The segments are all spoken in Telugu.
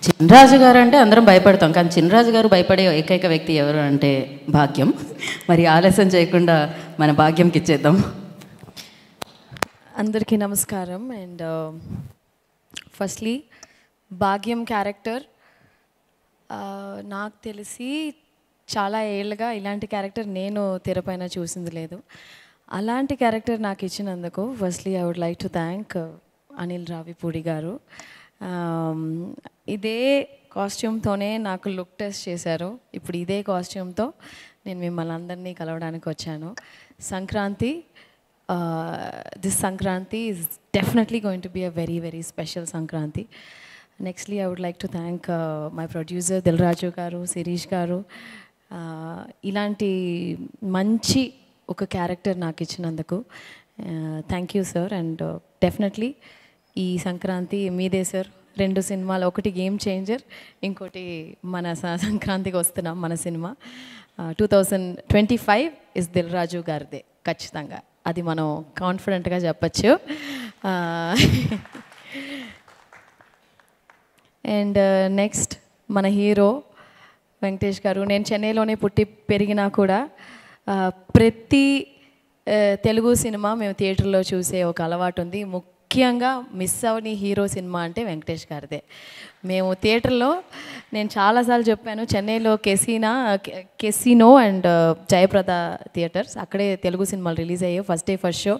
చినరాజు గారు అంటే అందరం భయపడతాం, కానీ చినరాజు గారు భయపడే ఏకైక వ్యక్తి ఎవరు అంటే భాగ్యం. మరి ఆలస్యం చేయకుండా మన భాగ్యంకి ఇచ్చేద్దాం. అందరికీ నమస్కారం. అండ్ ఫస్ట్లీ భాగ్యం క్యారెక్టర్ నాకు తెలిసి చాలా ఏళ్ళుగా ఇలాంటి క్యారెక్టర్ నేను తెరపైన చూసింది లేదు. అలాంటి క్యారెక్టర్ నాకు ఇచ్చినందుకు firstly I would like to thank Anil Ravipudi garu. ఇదే కాస్ట్యూమ్తోనే నాకు లుక్ టెస్ట్ చేశారు. ఇప్పుడు ఇదే కాస్ట్యూమ్తో నేను మిమ్మల్ని అందరినీ కలవడానికి వచ్చాను. Sankranti, this Sankranti is definitely going to be a very, very special Sankranti. Nextly, I would like to thank my producer Dilraju garu, Sirish garu. Ilanti manchi oka character naaku ichinanduku thank you sir. And definitely ee Sankranti meede sir. రెండు సినిమాలు, ఒకటి గేమ్ చేంజర్, ఇంకోటి మన సంక్రాంతికి వస్తున్నాం మన సినిమా. 2025 ఇస్ దిల్రాజు గారిదే ఖచ్చితంగా, అది మనం కాన్ఫిడెంట్గా చెప్పచ్చు. అండ్ నెక్స్ట్ మన హీరో వెంకటేష్ గారు. నేను చెన్నైలోనే పుట్టి పెరిగినా కూడా ప్రతి తెలుగు సినిమా మేము థియేటర్లో చూసే ఒక అలవాటు ఉంది. ముఖ్యంగా మిస్ అవని హీరో సినిమా అంటే వెంకటేష్ గారిదే. మేము థియేటర్లో, నేను చాలాసార్లు చెప్పాను, చెన్నైలో కెసినో అండ్ జయప్రద థియేటర్స్, అక్కడే తెలుగు సినిమాలు రిలీజ్ అయ్యాయి. ఫస్ట్ డే ఫస్ట్ షో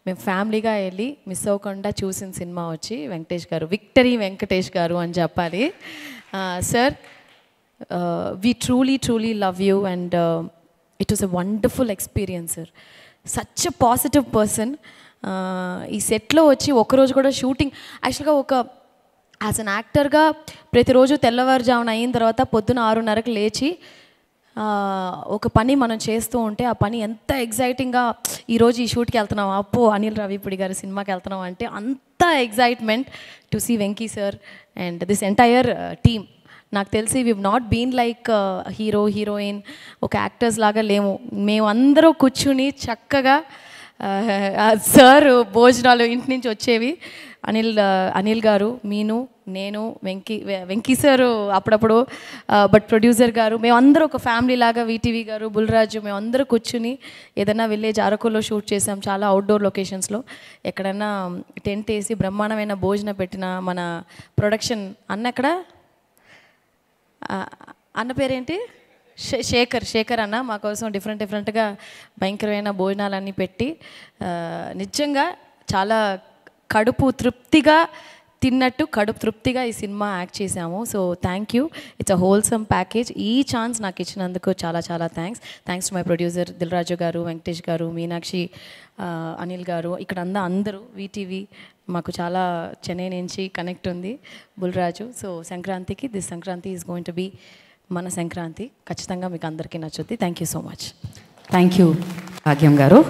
మేము ఫ్యామిలీగా వెళ్ళి మిస్ అవ్వకుండా చూసిన సినిమా వచ్చి వెంకటేష్ గారు. విక్టరీ వెంకటేష్ గారు అని చెప్పాలి. Sir, we truly love you and it was a wonderful experience sir. Such a positive person. ఈ సెట్లో వచ్చి ఒకరోజు కూడా షూటింగ్, యాక్చువల్గా ఒక యాజ్ అన్ యాక్టర్గా ప్రతిరోజు తెల్లవారుజామున అయిన తర్వాత పొద్దున 6:30కి లేచి ఒక పని మనం చేస్తూ ఉంటే ఆ పని ఎంత ఎగ్జైటింగ్గా, ఈరోజు ఈ షూట్కి వెళ్తున్నాం, అప్పో అనిల్ రావిపూడి గారి సినిమాకి వెళ్తున్నాం అంటే అంత excitement to see Venky sir and this entire team. నాకు తెలిసి we not been like hero heroine ఒక యాక్టర్స్ లాగా లేము. మేము అందరూ కూర్చుని చక్కగా సార్ భోజనాలు ఇంటి నుంచి వచ్చేవి. అనిల్ గారు, మీను, నేను, వెంకీ సారు అప్పుడప్పుడు, బట్ ప్రొడ్యూసర్ గారు, మేమందరూ ఒక ఫ్యామిలీ లాగా, వీటీవీ గారు, బుల్రాజు, మేమందరూ కూర్చుని ఏదైనా విలేజ్ అరకులో షూట్ చేసాం, చాలా అవుట్డోర్ లొకేషన్స్లో. ఎక్కడన్నా టెంట్ వేసి బ్రహ్మాండమైన భోజనం పెట్టిన మన ప్రొడక్షన్ అన్న అన్న పేరేంటి, శేఖర్ అన్న మా కోసం డిఫరెంట్గా భయంకరమైన భోజనాలన్నీ పెట్టి నిజంగా చాలా కడుపు తృప్తిగా తిన్నట్టు కడుపు తృప్తిగా ఈ సినిమా యాక్ట్ చేశాము. So thank you. It's a wholesome package. ఈ ఛాన్స్ నాకు ఇచ్చినందుకు చాలా thanks to my producer Dil Raju గారు, వెంకటేష్ గారు, మీనాక్షి, అనిల్ గారు, ఇక్కడ అందరూ వీటీవీ మాకు చాలా చెన్నై నుంచి కనెక్ట్ ఉంది, బుల్రాజు. సో సంక్రాంతికి, this Sankranti is going to be మన సంక్రాంతి. ఖచ్చితంగా మీకు అందరికీ నచ్చుద్ది. Thank you so much. Thank you Bhagyam గారు.